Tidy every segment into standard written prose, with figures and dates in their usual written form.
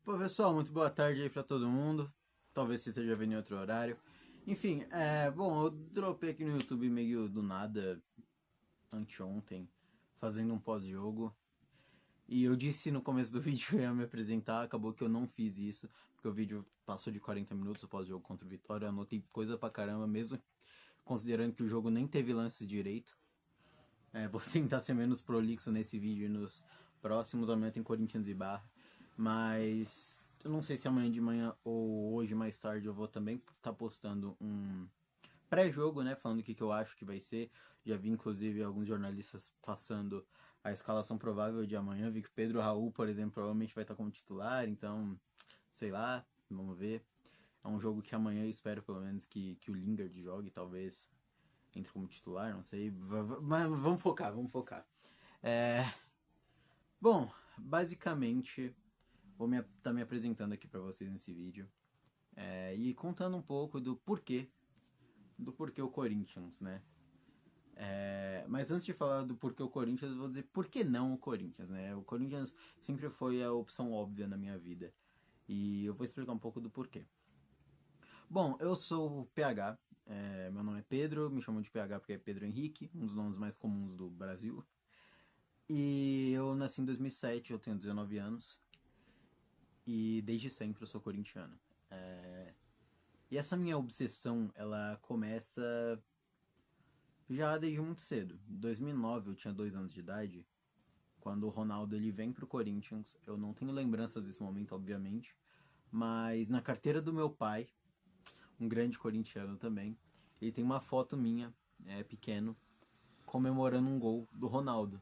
Pô, pessoal, muito boa tarde aí pra todo mundo. Talvez você esteja vendo em outro horário. Enfim, bom, eu dropei aqui no YouTube meio do nada, anteontem, fazendo um pós-jogo. E eu disse no começo do vídeo que eu ia me apresentar, acabou que eu não fiz isso, porque o vídeo passou de 40 minutos, o pós-jogo contra o Vitória. Eu anotei coisa pra caramba, mesmo considerando que o jogo nem teve lances direito. Vou tentar ser menos prolixo nesse vídeo e nos próximos. Amanhã tem Corinthians e Barra. Mas eu não sei se amanhã de manhã ou hoje mais tarde eu vou também estar postando um pré-jogo, né? Falando o que eu acho que vai ser. Já vi inclusive alguns jornalistas passando a escalação provável de amanhã. Vi que o Pedro Raul, por exemplo, provavelmente vai estar como titular. Então, sei lá, vamos ver. É um jogo que amanhã eu espero pelo menos que o Lingard jogue, talvez entre como titular, não sei. Mas vamos focar, vamos focar. É, Bom, basicamente, vou estar me apresentando aqui para vocês nesse vídeo e contando um pouco do porquê o Corinthians, né? Mas antes de falar do porquê o Corinthians, eu vou dizer por que não o Corinthians, né? O Corinthians sempre foi a opção óbvia na minha vida e eu vou explicar um pouco do porquê. Bom, eu sou o PH, meu nome é Pedro, me chamam de PH porque é Pedro Henrique, um dos nomes mais comuns do Brasil. E eu nasci em 2007, eu tenho 19 anos. E desde sempre eu sou corintiano. E essa minha obsessão, ela começa já desde muito cedo. Em 2009 eu tinha 2 anos de idade. Quando o Ronaldo ele vem pro Corinthians, eu não tenho lembranças desse momento, obviamente. Mas na carteira do meu pai, um grande corintiano também, ele tem uma foto minha, pequeno, comemorando um gol do Ronaldo.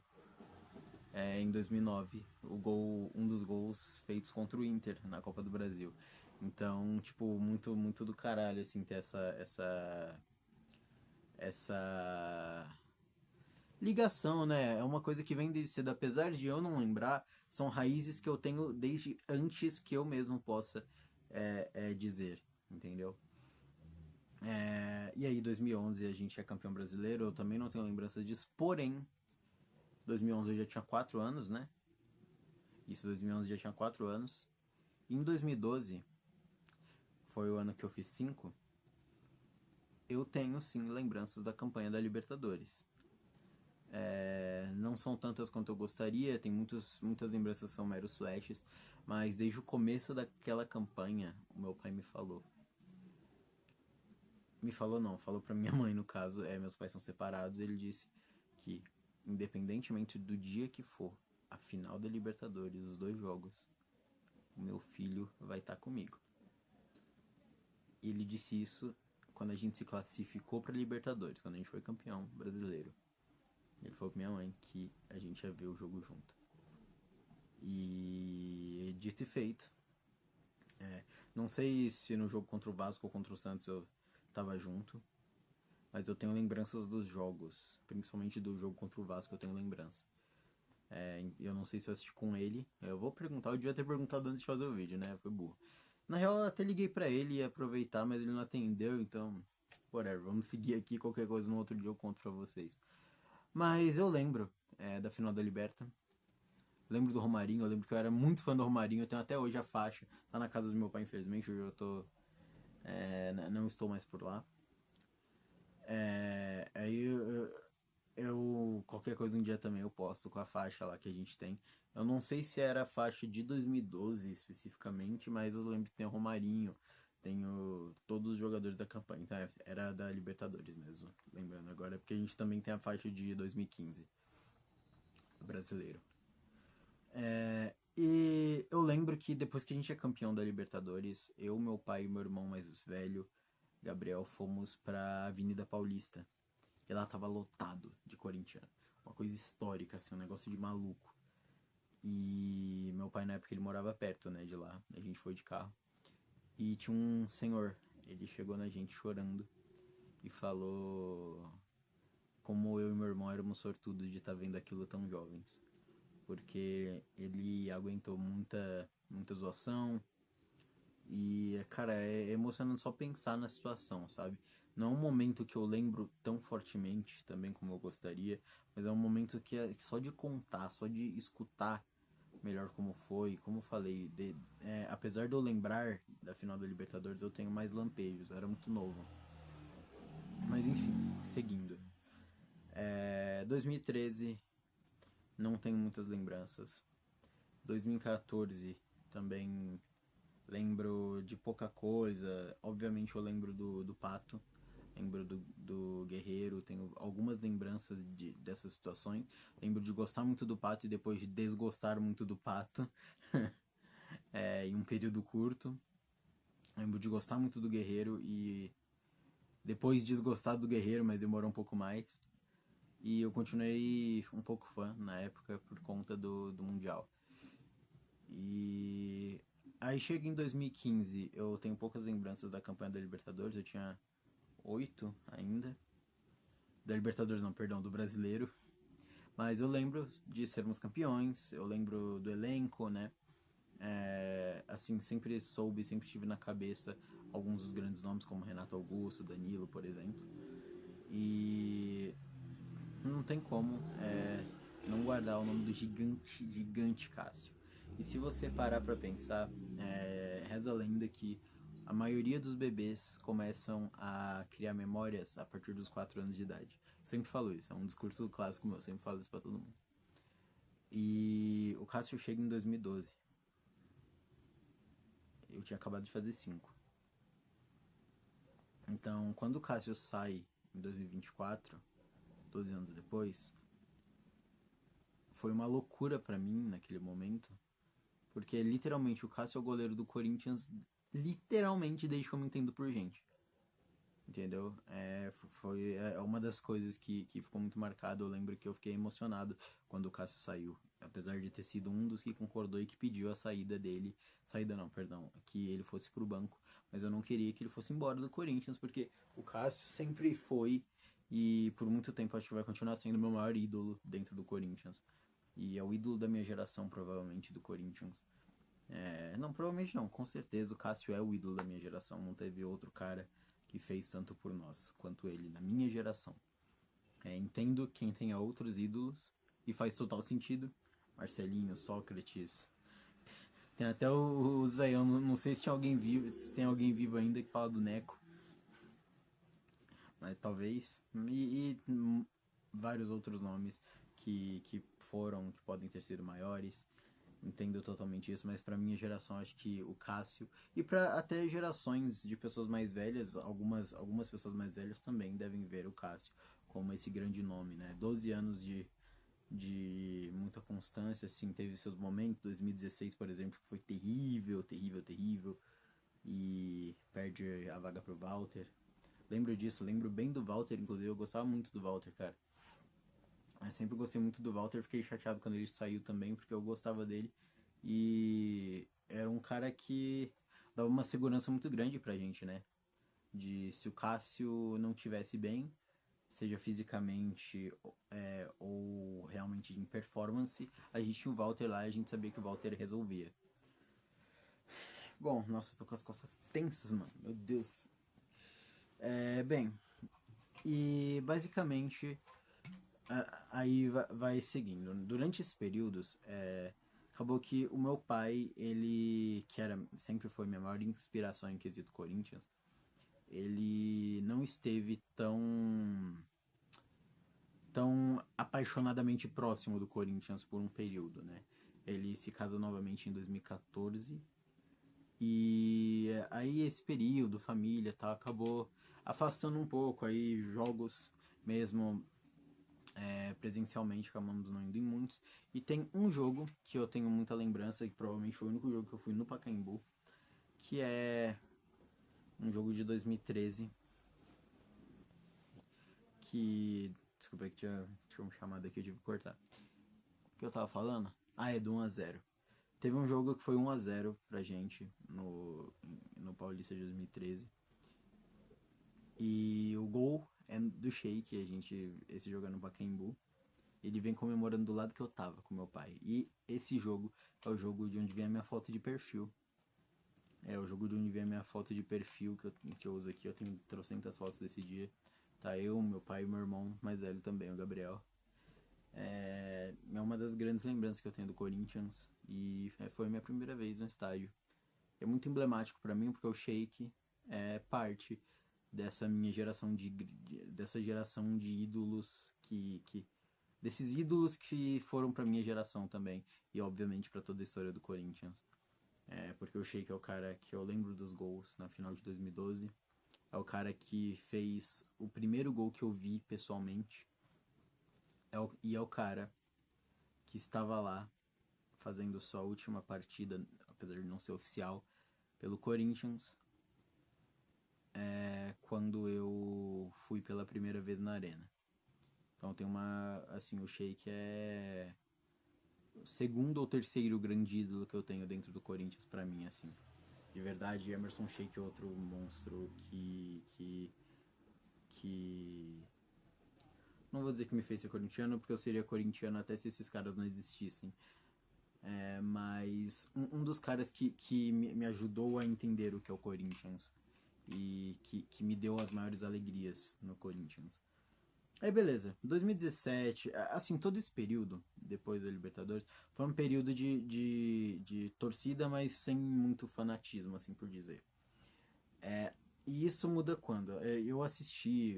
Em 2009, um dos gols feitos contra o Inter na Copa do Brasil. Então, tipo, muito, muito do caralho, assim, ter essa ligação, né? É uma coisa que vem desde cedo, apesar de eu não lembrar, são raízes que eu tenho desde antes que eu mesmo possa dizer, entendeu? E aí, 2011 a gente é campeão brasileiro, eu também não tenho lembranças disso, porém, 2011 eu já tinha 4 anos, né? Isso, 2011 já tinha 4 anos. Em 2012, foi o ano que eu fiz 5. Eu tenho sim lembranças da campanha da Libertadores. Não são tantas quanto eu gostaria, tem muitas lembranças que são meros flashes, mas desde o começo daquela campanha, o meu pai me falou. Me falou não, falou pra minha mãe no caso, meus pais são separados, ele disse que, independentemente do dia que for a final da Libertadores, os 2 jogos, o meu filho vai estar comigo. Ele disse isso quando a gente se classificou para Libertadores, quando a gente foi campeão brasileiro. Ele falou pra minha mãe que a gente ia ver o jogo junto. E dito e feito. Não sei se no jogo contra o Vasco ou contra o Santos eu tava junto, mas eu tenho lembranças dos jogos, principalmente do jogo contra o Vasco eu tenho lembrança. Eu não sei se eu assisti com ele. Eu vou perguntar, eu devia ter perguntado antes de fazer o vídeo, né? Foi burro. Na real, eu até liguei pra ele e ia aproveitar, mas ele não atendeu, então. Whatever, vamos seguir aqui. Qualquer coisa no outro dia eu conto pra vocês. Mas eu lembro da final da Liberta. Lembro do Romarinho, eu lembro que eu era muito fã do Romarinho. Eu tenho até hoje a faixa. Tá na casa do meu pai, infelizmente. Hoje eu tô. Não estou mais por lá. Aí qualquer coisa um dia também eu posto com a faixa lá que a gente tem. Eu não sei se era a faixa de 2012 especificamente, mas eu lembro que tem o Romarinho, tenho todos os jogadores da campanha. Então era da Libertadores mesmo, lembrando agora, porque a gente também tem a faixa de 2015, brasileiro. E eu lembro que depois que a gente é campeão da Libertadores, eu, meu pai e meu irmão mais velho, Gabriel, fomos pra Avenida Paulista. E lá tava lotado de corintiano. Uma coisa histórica, assim, um negócio de maluco. E meu pai na época ele morava perto, né, de lá. A gente foi de carro. E tinha um senhor, ele chegou na gente chorando e falou como eu e meu irmão éramos sortudos de estar vendo aquilo tão jovens. Porque ele aguentou muita zoação, e, cara, é emocionante só pensar na situação, sabe? Não é um momento que eu lembro tão fortemente, também como eu gostaria, mas é um momento que só de contar, só de escutar, melhor como foi. Como eu falei, apesar de eu lembrar da final da Libertadores, eu tenho mais lampejos, eu era muito novo. Mas enfim, seguindo. 2013, não tenho muitas lembranças. 2014, também lembro de pouca coisa. Obviamente eu lembro do Pato, lembro do Guerreiro, tenho algumas lembranças dessas situações. Lembro de gostar muito do Pato e depois de desgostar muito do Pato em um período curto. Lembro de gostar muito do Guerreiro e depois desgostar do Guerreiro, mas demorou um pouco mais. E eu continuei um pouco fã na época por conta do Mundial. E aí chega em 2015, eu tenho poucas lembranças da campanha da Libertadores, eu tinha 8 ainda. Da Libertadores não, perdão, do Brasileiro. Mas eu lembro de sermos campeões, eu lembro do elenco, né? Assim, sempre soube, sempre tive na cabeça alguns dos grandes nomes, como Renato Augusto, Danilo, por exemplo. E não tem como não guardar o nome do gigante Cássio. E se você parar pra pensar, reza a lenda que a maioria dos bebês começam a criar memórias a partir dos 4 anos de idade. Eu sempre falo isso, é um discurso clássico meu, eu sempre falo isso pra todo mundo. E o Cássio chega em 2012. Eu tinha acabado de fazer 5. Então, quando o Cássio sai em 2024, 12 anos depois, foi uma loucura pra mim naquele momento, porque literalmente o Cássio é o goleiro do Corinthians, literalmente desde que eu me entendo por gente. Entendeu? Foi uma das coisas que ficou muito marcado. Eu lembro que eu fiquei emocionado quando o Cássio saiu. Apesar de ter sido um dos que concordou e que pediu a saída dele. Saída não, perdão. Que ele fosse pro banco. Mas eu não queria que ele fosse embora do Corinthians, porque o Cássio sempre foi, e por muito tempo acho que vai continuar sendo o meu maior ídolo dentro do Corinthians. E é o ídolo da minha geração, provavelmente, do Corinthians. Não, provavelmente não, com certeza o Cássio é o ídolo da minha geração. Não teve outro cara que fez tanto por nós quanto ele na minha geração. Entendo quem tenha outros ídolos e faz total sentido. Marcelinho, Sócrates. Tem até os velhão, não sei se tinha alguém vivo, se tem alguém vivo ainda que fala do Neco. Mas talvez. E vários outros nomes que podem ter sido maiores. Entendo totalmente isso, mas pra minha geração acho que o Cássio, e pra até gerações de pessoas mais velhas, algumas pessoas mais velhas também devem ver o Cássio como esse grande nome, né? 12 anos de muita constância, assim, teve seus momentos. 2016, por exemplo, que foi terrível, terrível, terrível, e perde a vaga pro Walter. Lembro disso, lembro bem do Walter, inclusive eu gostava muito do Walter, cara. Eu sempre gostei muito do Walter, fiquei chateado quando ele saiu também, porque eu gostava dele. E era um cara que dava uma segurança muito grande pra gente, né? De se o Cássio não tivesse bem, seja fisicamente ou realmente em performance, a gente tinha o Walter lá e a gente sabia que o Walter resolvia. Bom, nossa, eu tô com as costas tensas, mano. Meu Deus. Bem, e basicamente aí vai seguindo. Durante esses períodos, acabou que o meu pai, ele, que sempre foi minha maior inspiração em quesito Corinthians, ele não esteve tão apaixonadamente próximo do Corinthians por um período, né? Ele se casou novamente em 2014 e aí esse período, família, tá, acabou afastando um pouco aí jogos mesmo presencialmente, acabamos não indo em muitos. E tem um jogo que eu tenho muita lembrança, que provavelmente foi o único jogo que eu fui no Pacaembu, que é um jogo de 2013, que... Desculpa que tinha uma chamada aqui, eu tive que cortar. O que eu tava falando? É do 1x0. Teve um jogo que foi 1x0 pra gente no Paulista de 2013. E o gol é do Sheik, esse jogo é no Pacaembu. Ele vem comemorando do lado que eu tava com meu pai. E esse jogo é o jogo de onde vem a minha foto de perfil. É o jogo de onde vem a minha foto de perfil que eu uso aqui. Eu tenho trocentas fotos desse dia. Tá eu, meu pai e meu irmão mais velho também, o Gabriel. É uma das grandes lembranças que eu tenho do Corinthians e foi minha primeira vez no estádio. É muito emblemático pra mim porque o Sheik é parte dessa minha geração dessa geração de ídolos desses ídolos que foram pra minha geração também e obviamente pra toda a história do Corinthians. Porque o Sheik é o cara que eu lembro dos gols na final de 2012. É o cara que fez o primeiro gol que eu vi pessoalmente. E é o cara que estava lá fazendo sua última partida, apesar de não ser oficial, pelo Corinthians, quando eu fui pela primeira vez na arena. Então tem assim, o Sheik é o segundo ou terceiro grande ídolo que eu tenho dentro do Corinthians pra mim, assim. De verdade, Emerson Sheik é outro monstro que não vou dizer que me fez ser corintiano, porque eu seria corintiano até se esses caras não existissem. Mas um dos caras que me ajudou a entender o que é o Corinthians e que me deu as maiores alegrias no Corinthians. Aí beleza, 2017, assim, todo esse período, depois da Libertadores, foi um período de torcida, mas sem muito fanatismo, assim por dizer. E isso muda quando? Eu assisti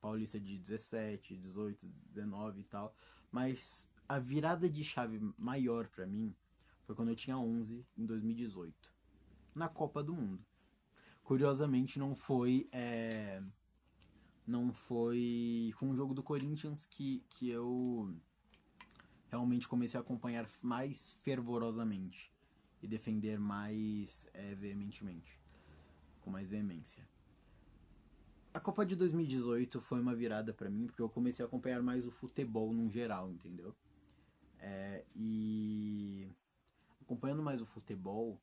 Paulista de 17, 18, 19 e tal, mas a virada de chave maior pra mim foi quando eu tinha 11, em 2018, na Copa do Mundo. Curiosamente não foi com o jogo do Corinthians que eu realmente comecei a acompanhar mais fervorosamente e defender mais veementemente, com mais veemência. A Copa de 2018 foi uma virada pra mim, porque eu comecei a acompanhar mais o futebol num geral, entendeu? E acompanhando mais o futebol,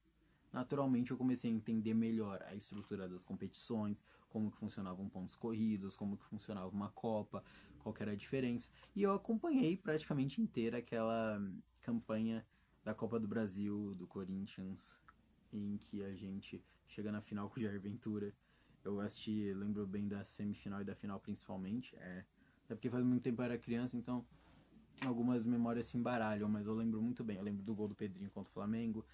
naturalmente eu comecei a entender melhor a estrutura das competições, como que funcionavam pontos corridos, como que funcionava uma Copa, qual que era a diferença. E eu acompanhei praticamente inteira aquela campanha da Copa do Brasil, do Corinthians, em que a gente chega na final com o Jair Ventura. Eu assisti, lembro bem da semifinal e da final principalmente. Até porque faz muito tempo eu era criança, então algumas memórias se embaralham, mas eu lembro muito bem. Eu lembro do gol do Pedrinho contra o Flamengo,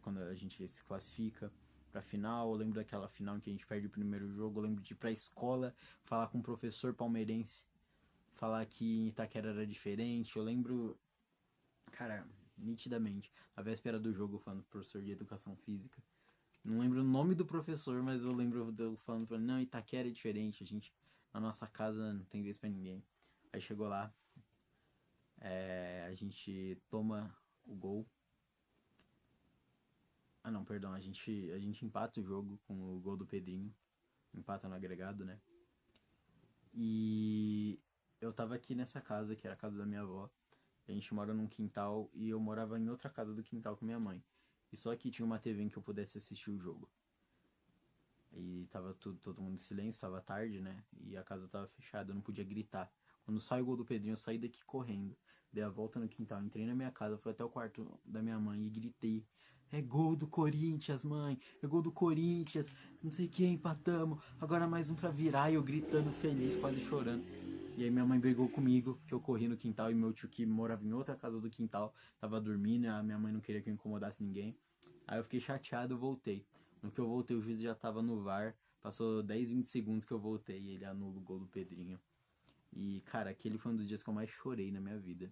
quando a gente se classifica pra final. Eu lembro daquela final em que a gente perde o primeiro jogo. Eu lembro de ir pra escola, falar com um professor palmeirense, falar que Itaquera era diferente. Eu lembro, cara, nitidamente, a véspera do jogo, falando pro professor de educação física. Não lembro o nome do professor, mas eu lembro de eu falando, não, Itaquera é diferente, na nossa casa não tem vez pra ninguém. Aí chegou lá, a gente toma o gol. Ah não, perdão, a gente empata o jogo com o gol do Pedrinho. Empata no agregado, né? E eu tava aqui nessa casa, que era a casa da minha avó. A gente mora num quintal e eu morava em outra casa do quintal com minha mãe. E só aqui tinha uma TV em que eu pudesse assistir o jogo. E tava todo mundo em silêncio, tava tarde, né? E a casa tava fechada, eu não podia gritar. Quando sai o gol do Pedrinho, eu saí daqui correndo. Dei a volta no quintal, entrei na minha casa, fui até o quarto da minha mãe e gritei: É gol do Corinthians, mãe! É gol do Corinthians! Não sei quem, empatamos! Agora mais um pra virar! E eu gritando feliz, quase chorando. E aí minha mãe brigou comigo, porque eu corri no quintal e meu tio que morava em outra casa do quintal tava dormindo e a minha mãe não queria que eu incomodasse ninguém. Aí eu fiquei chateado e voltei. No que eu voltei, o juiz já tava no VAR. Passou 10, 20 segundos que eu voltei e ele anula o gol do Pedrinho. E, cara, aquele foi um dos dias que eu mais chorei na minha vida.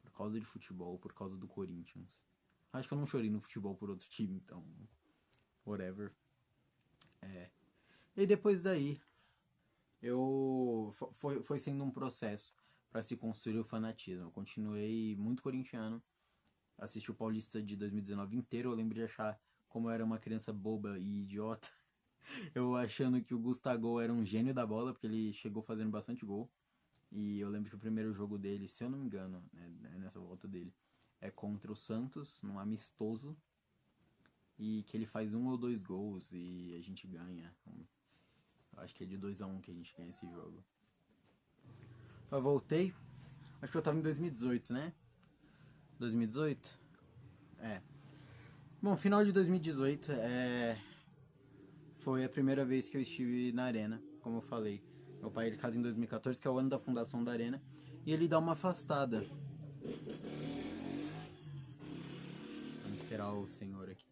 Por causa de futebol, por causa do Corinthians. Acho que eu não chorei no futebol por outro time, então. Whatever. E depois daí, foi sendo um processo para se construir o fanatismo. Eu continuei muito corintiano. Assisti o Paulista de 2019 inteiro. Eu lembro de achar como eu era uma criança boba e idiota. Eu achando que o Gustavo era um gênio da bola, porque ele chegou fazendo bastante gol. E eu lembro que o primeiro jogo dele, se eu não me engano, nessa volta dele, é contra o Santos, num amistoso. E que ele faz 1 ou 2 gols e a gente ganha. Eu acho que é de 2-1 que a gente ganha esse jogo. Eu voltei. Acho que eu tava em 2018, né? 2018? É. Bom, final de 2018 foi a primeira vez que eu estive na Arena, como eu falei. Meu pai ele casa em 2014, que é o ano da fundação da Arena. e ele dá uma afastada. Vamos esperar o senhor aqui.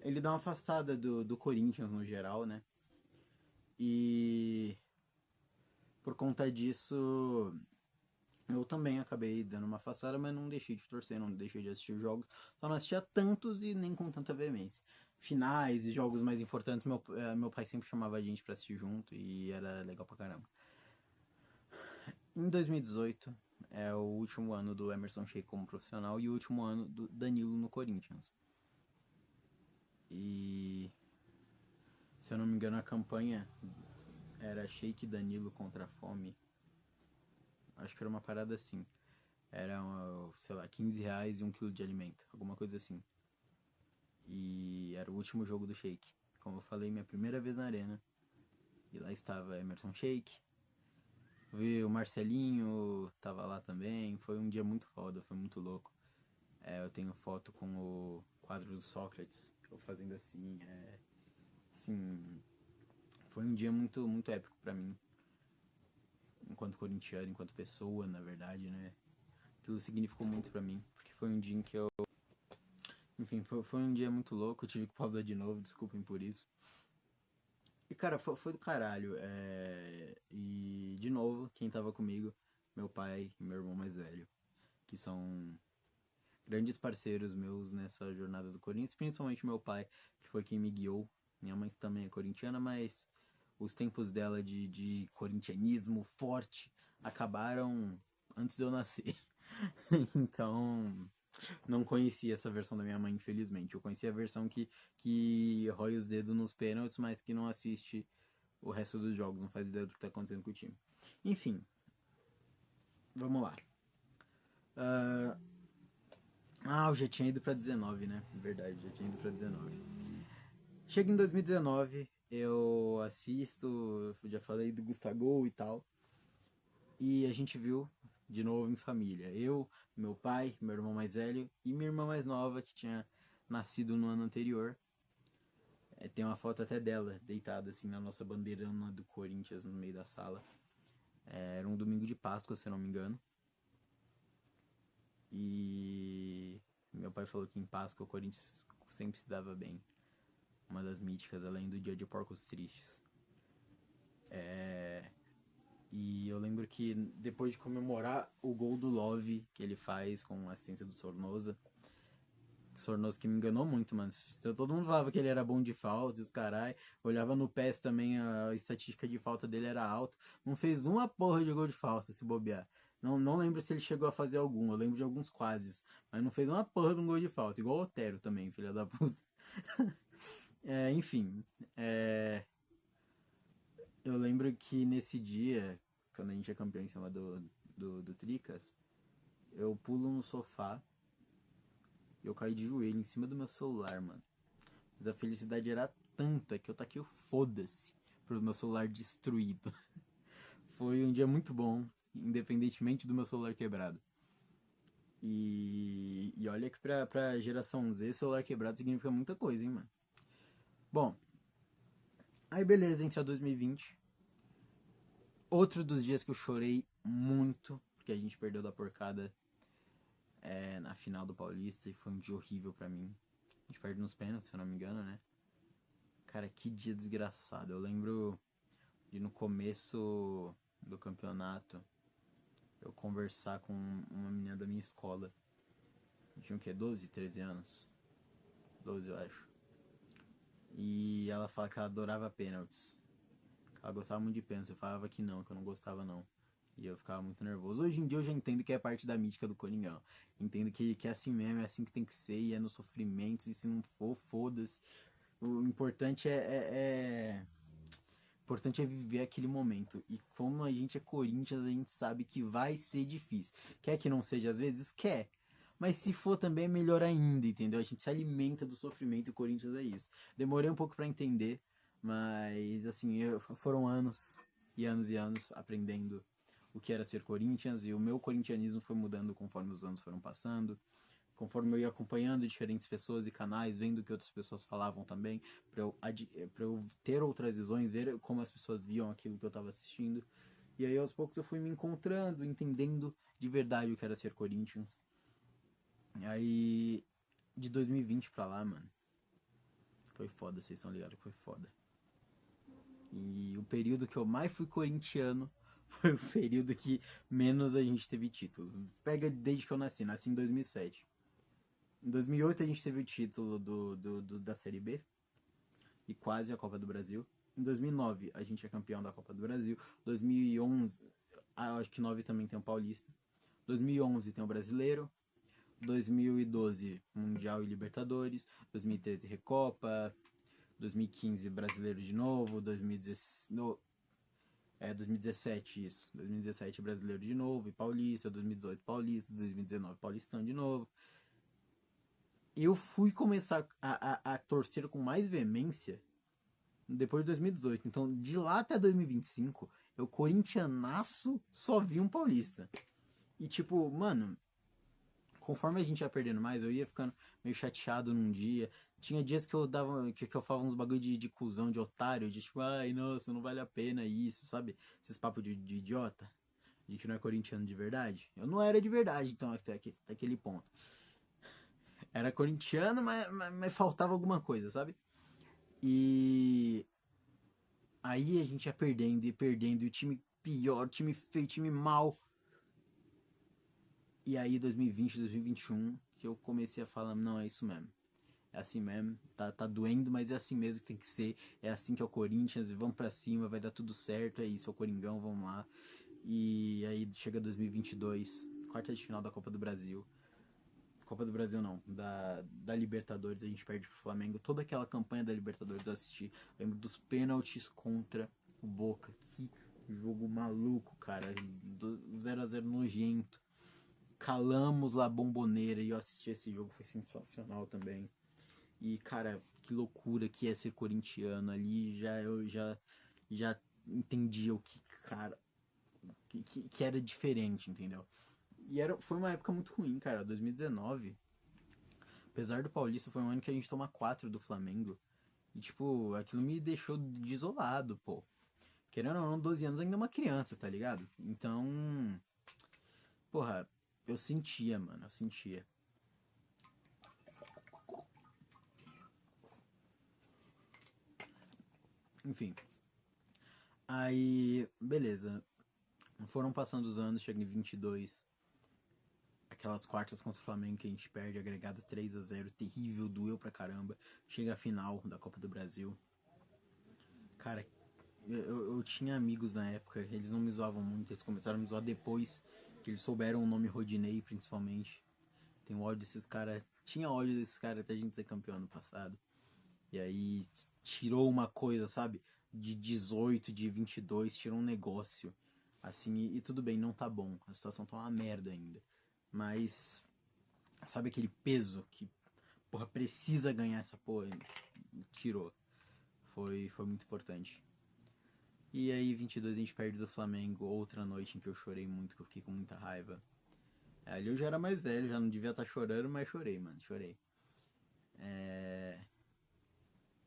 Ele dá uma afastada do Corinthians no geral, né? E por conta disso, eu também acabei dando uma afastada, mas não deixei de torcer, não deixei de assistir jogos. Só não assistia tantos e nem com tanta veemência. Finais e jogos mais importantes, meu pai sempre chamava a gente pra assistir junto e era legal pra caramba. Em 2018, é o último ano do Emerson Sheik como profissional e o último ano do Danilo no Corinthians. E, se eu não me engano, a campanha era Sheik Danilo contra a fome. Acho que era uma parada assim. Era, sei lá, R$15 e 1 quilo de alimento. Alguma coisa assim. E era o último jogo do Sheik. Como eu falei, minha primeira vez na arena. E lá estava Emerson Sheik. Vi o Marcelinho, tava lá também. Foi um dia muito foda, foi muito louco. Eu tenho foto com o quadro do Sócrates. Eu fazendo assim. Assim, foi um dia muito, muito épico pra mim. Enquanto corintiano, enquanto pessoa, na verdade, né? Aquilo significou muito pra mim. Porque foi um dia em que eu... Enfim, foi um dia muito louco. Eu tive que pausar de novo, desculpem por isso. E, cara, foi do caralho. E, de novo, quem tava comigo, meu pai e meu irmão mais velho. Que são grandes parceiros meus nessa jornada do Corinthians. Principalmente meu pai, que foi quem me guiou. Minha mãe também é corintiana, mas os tempos dela de corintianismo forte acabaram antes de eu nascer. Então, não conhecia essa versão da minha mãe, infelizmente. Eu conhecia a versão que rói os dedos nos pênaltis, mas que não assiste o resto dos jogos, não faz ideia do que tá acontecendo com o time. Enfim, vamos lá. Eu já tinha ido pra 19, né? Verdade, já tinha ido pra 19. Chega em 2019, eu assisto, já falei do Gustavo e tal. E a gente viu de novo em família. Eu, meu pai, meu irmão mais velho e minha irmã mais nova, que tinha nascido no ano anterior. Tem uma foto até dela, deitada assim na nossa bandeirona do Corinthians no meio da sala. Era um domingo de Páscoa, se eu não me engano. E meu pai falou que em Páscoa o Corinthians sempre se dava bem. Uma das míticas, além do dia de Porcos Tristes. E eu lembro que depois de comemorar o gol do Love que ele faz com a assistência do Sornosa, Sornosa que me enganou muito, mano. Todo mundo falava que ele era bom de falta e os carai. Olhava no PES também, a estatística de falta dele era alta. Não fez uma porra de gol de falta, se bobear. Não lembro se ele chegou a fazer algum, eu lembro de alguns quase. Mas não fez uma porra de um gol de falta. Igual o Otero também, filha da puta. Enfim. Eu lembro que nesse dia, quando a gente é campeão em cima do Tricas, eu pulo no sofá e eu caí de joelho em cima do meu celular, mano. Mas a felicidade era tanta que eu taquei o foda-se pro meu celular destruído. Foi um dia muito bom, independentemente do meu celular quebrado. E olha que pra geração Z, celular quebrado significa muita coisa, hein, mano. Bom, aí beleza, entra 2020. Outro dos dias que eu chorei muito, porque a gente perdeu da porcada na final do Paulista e foi um dia horrível pra mim. A gente perde nos pênaltis, se eu não me engano, né? Cara, que dia desgraçado. Eu lembro de no começo do campeonato eu conversar com uma menina da minha escola. Tinha o quê? 12, 13 anos? 12, eu acho. E ela fala que ela adorava pênaltis. Ela gostava muito de pênaltis. Eu falava que eu não gostava não. E eu ficava muito nervoso. Hoje em dia eu já entendo que é parte da mítica do Coringão. Entendo que é assim mesmo, é assim que tem que ser, e é no sofrimento, e se não for, foda-se. O importante o importante é viver aquele momento. E como a gente é Corinthians, a gente sabe que vai ser difícil. Quer que não seja às vezes? Quer. Mas se for também é melhor ainda, entendeu? A gente se alimenta do sofrimento e o Corinthians é isso. Demorei um pouco pra entender, mas assim, foram anos e anos e anos aprendendo o que era ser Corinthians, e o meu corintianismo foi mudando conforme os anos foram passando, conforme eu ia acompanhando diferentes pessoas e canais, vendo o que outras pessoas falavam também, pra eu ter outras visões, ver como as pessoas viam aquilo que eu tava assistindo. E aí aos poucos eu fui me encontrando, entendendo de verdade o que era ser Corinthians. E aí de 2020 pra lá, mano, foi foda, vocês estão ligados que foi foda. E o período que eu mais fui corintiano foi o período que menos a gente teve título. Pega desde que eu nasci em 2007. Em 2008 a gente teve o título da Série B e quase a Copa do Brasil. Em 2009 a gente é campeão da Copa do Brasil. 2011, acho que 9 também tem o Paulista. 2011 tem o Brasileiro. 2012 Mundial e Libertadores. 2013 Recopa. 2015 Brasileiro de novo. 2017 isso. 2017 Brasileiro de novo e Paulista. 2018 Paulista. 2019 Paulistão de novo. Eu fui começar a torcer com mais veemência depois de 2018. Então, de lá até 2025, eu, corintianaço, só vi um paulista. E, tipo, mano, conforme a gente ia perdendo mais, eu ia ficando meio chateado num dia. Tinha dias que eu dava, que eu falava uns bagulho de cuzão, de otário, de tipo, ai, nossa, não vale a pena isso, sabe? Esses papos de idiota, de que não é corintiano de verdade. Eu não era de verdade, então, até aquele ponto. Era corintiano, mas faltava alguma coisa, sabe? E aí a gente ia perdendo e perdendo, e o time pior, o time feio, o time mal. E aí 2020, 2021, que eu comecei a falar, não, é isso mesmo. É assim mesmo, tá doendo, mas é assim mesmo que tem que ser. É assim que é o Corinthians, vamos pra cima, vai dar tudo certo, é isso, é o Coringão, vamos lá. E aí chega 2022, quarta de final da Copa do Brasil. Copa do Brasil não, da Libertadores, a gente perde pro Flamengo. Toda aquela campanha da Libertadores eu assisti. Lembro dos pênaltis contra o Boca. Que jogo maluco, cara. Do 0x0 nojento. Calamos lá a Bomboneira e eu assisti esse jogo, foi sensacional também. E, cara, que loucura que é ser corintiano ali. Eu já entendia o que, cara, que era diferente, entendeu? E foi uma época muito ruim, cara. 2019, apesar do Paulista, foi um ano que a gente toma 4 do Flamengo. E, tipo, aquilo me deixou desolado, pô. Querendo ou não, 12 anos ainda é uma criança, tá ligado? Então, porra, eu sentia, mano, eu sentia. Enfim. Aí, beleza. Foram passando os anos, chega em 22. Aquelas quartas contra o Flamengo que a gente perde, agregado 3x0, terrível, doeu pra caramba. Chega a final da Copa do Brasil. Cara, eu tinha amigos na época, eles não me zoavam muito, eles começaram a me zoar depois, que eles souberam o nome Rodinei, principalmente. Tenho ódio desses caras, tinha ódio desses caras até a gente ser campeão ano passado. E aí tirou uma coisa, sabe? De 18, de 22, tirou um negócio. Assim, e tudo bem, não tá bom. A situação tá uma merda ainda. Mas, sabe aquele peso que, porra, precisa ganhar essa porra? Tirou. Foi muito importante. E aí, 22 a gente perde do Flamengo. Outra noite em que eu chorei muito, que eu fiquei com muita raiva. Ali eu já era mais velho, já não devia estar chorando, mas chorei, mano, chorei.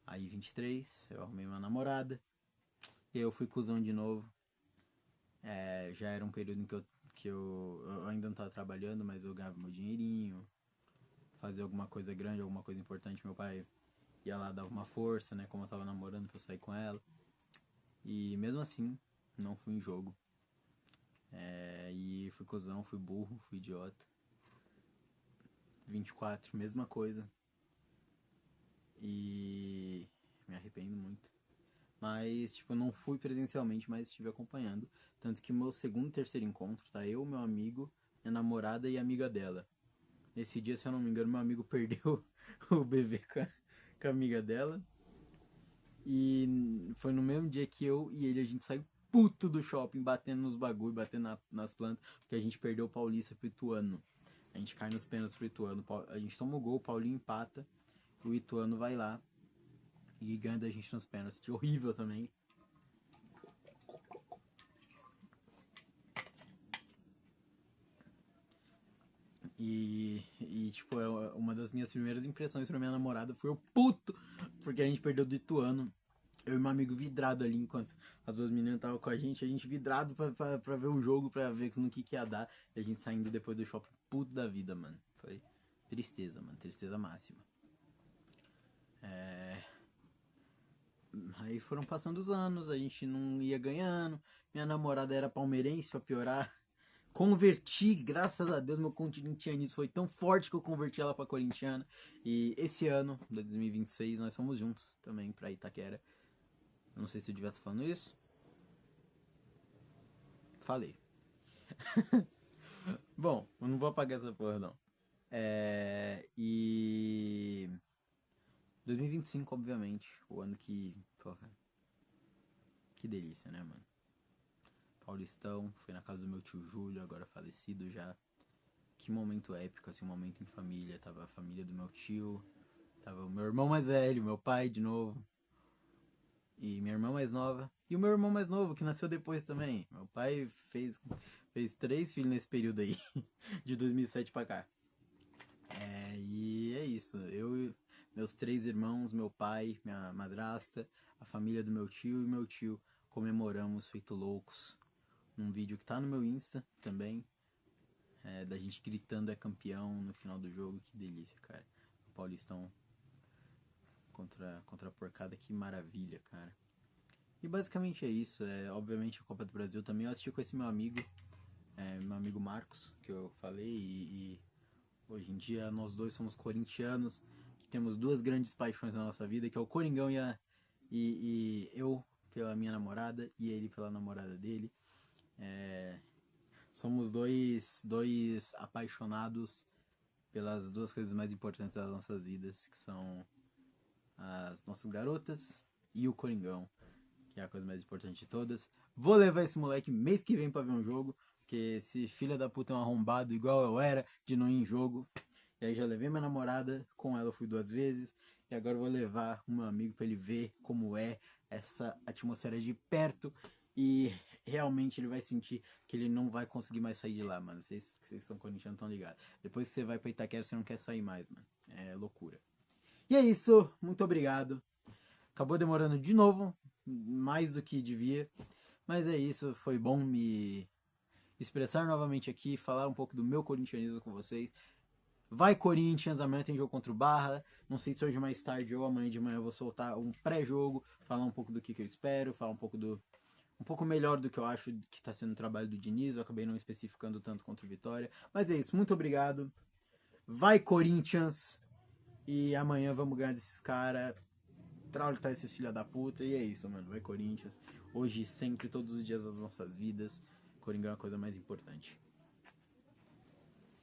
Aí 23, eu arrumei uma namorada. E eu fui cuzão de novo. Já era um período em que eu ainda não tava trabalhando, mas eu ganhava meu dinheirinho. Fazia alguma coisa grande, alguma coisa importante. Meu pai ia lá, dava uma força, né? Como eu tava namorando, pra eu sair com ela. E mesmo assim, não fui em jogo. E fui cuzão, fui burro, fui idiota. 24, mesma coisa. E me arrependo muito. Mas, tipo, eu não fui presencialmente, mas estive acompanhando. Tanto que meu segundo e terceiro encontro, tá? Eu, meu amigo, minha namorada e a amiga dela. Nesse dia, se eu não me engano, meu amigo perdeu o bebê com a amiga dela. E foi no mesmo dia que eu e ele, a gente saiu puto do shopping, batendo nos bagulho, batendo nas plantas, porque a gente perdeu o Paulista pro Ituano. A gente cai nos pênaltis pro Ituano. A gente toma o gol, o Paulinho empata, o Ituano vai lá e ganha da gente nos pênaltis. Horrível também. Tipo, uma das minhas primeiras impressões pra minha namorada foi o puto, porque a gente perdeu do Ituano. Eu e meu amigo vidrado ali, enquanto as duas meninas estavam com a gente vidrado pra ver o jogo, pra ver no que ia dar. E a gente saindo depois do shopping puto da vida, mano. Foi tristeza, mano. Tristeza máxima. Aí foram passando os anos, a gente não ia ganhando. Minha namorada era palmeirense, pra piorar. Converti, graças a Deus, meu corintianismo foi tão forte que eu converti ela pra corintiana. E esse ano, 2026, nós fomos juntos também pra Itaquera. Não sei se eu devia estar falando isso. Falei. Bom, eu não vou apagar essa porra, não. E 2025, obviamente, o ano que... Porra, que delícia, né, mano? Paulistão, foi na casa do meu tio Júlio, agora falecido já. Que momento épico, assim, um momento em família. Tava a família do meu tio, tava o meu irmão mais velho, meu pai de novo, e minha irmã mais nova. E o meu irmão mais novo, que nasceu depois também. Meu pai fez 3 filhos nesse período aí, de 2007 pra cá. E é isso. Eu, meus 3 irmãos, meu pai, minha madrasta, a família do meu tio e meu tio comemoramos feito loucos. Num vídeo que tá no meu Insta também. Da gente gritando é campeão no final do jogo. Que delícia, cara. O Paulistão contra a porcada, que maravilha, cara. E basicamente é isso. Obviamente a Copa do Brasil também eu assisti com esse meu amigo Marcos, que eu falei, e hoje em dia nós dois somos corintianos, que temos 2 grandes paixões na nossa vida, que é o Coringão e eu pela minha namorada e ele pela namorada dele. Somos dois apaixonados pelas 2 coisas mais importantes das nossas vidas, que são as nossas garotas e o Coringão, que é a coisa mais importante de todas. Vou levar esse moleque mês que vem pra ver um jogo, porque esse filho da puta é um arrombado igual eu era, de não ir em jogo. E aí já levei minha namorada, com ela eu fui 2 vezes, e agora eu vou levar o meu amigo pra ele ver como é essa atmosfera de perto, e realmente ele vai sentir que ele não vai conseguir mais sair de lá, mano. Vocês são corintianos, tão ligados. Depois que você vai pra Itaquera, você não quer sair mais, mano. É loucura. E é isso, muito obrigado. Acabou demorando de novo, mais do que devia. Mas é isso, foi bom me expressar novamente aqui, falar um pouco do meu corintianismo com vocês. Vai Corinthians, amanhã tem jogo contra o Barra. Não sei se hoje mais tarde ou amanhã de manhã eu vou soltar um pré-jogo, falar um pouco do que eu espero, falar um pouco melhor do que eu acho que está sendo o trabalho do Diniz. Eu acabei não especificando tanto contra o Vitória. Mas é isso, muito obrigado. Vai Corinthians! E amanhã vamos ganhar desses caras. Traulitar esses filha da puta. E é isso, mano. Vai Corinthians. Hoje, sempre, todos os dias das nossas vidas. Coringão é a coisa mais importante.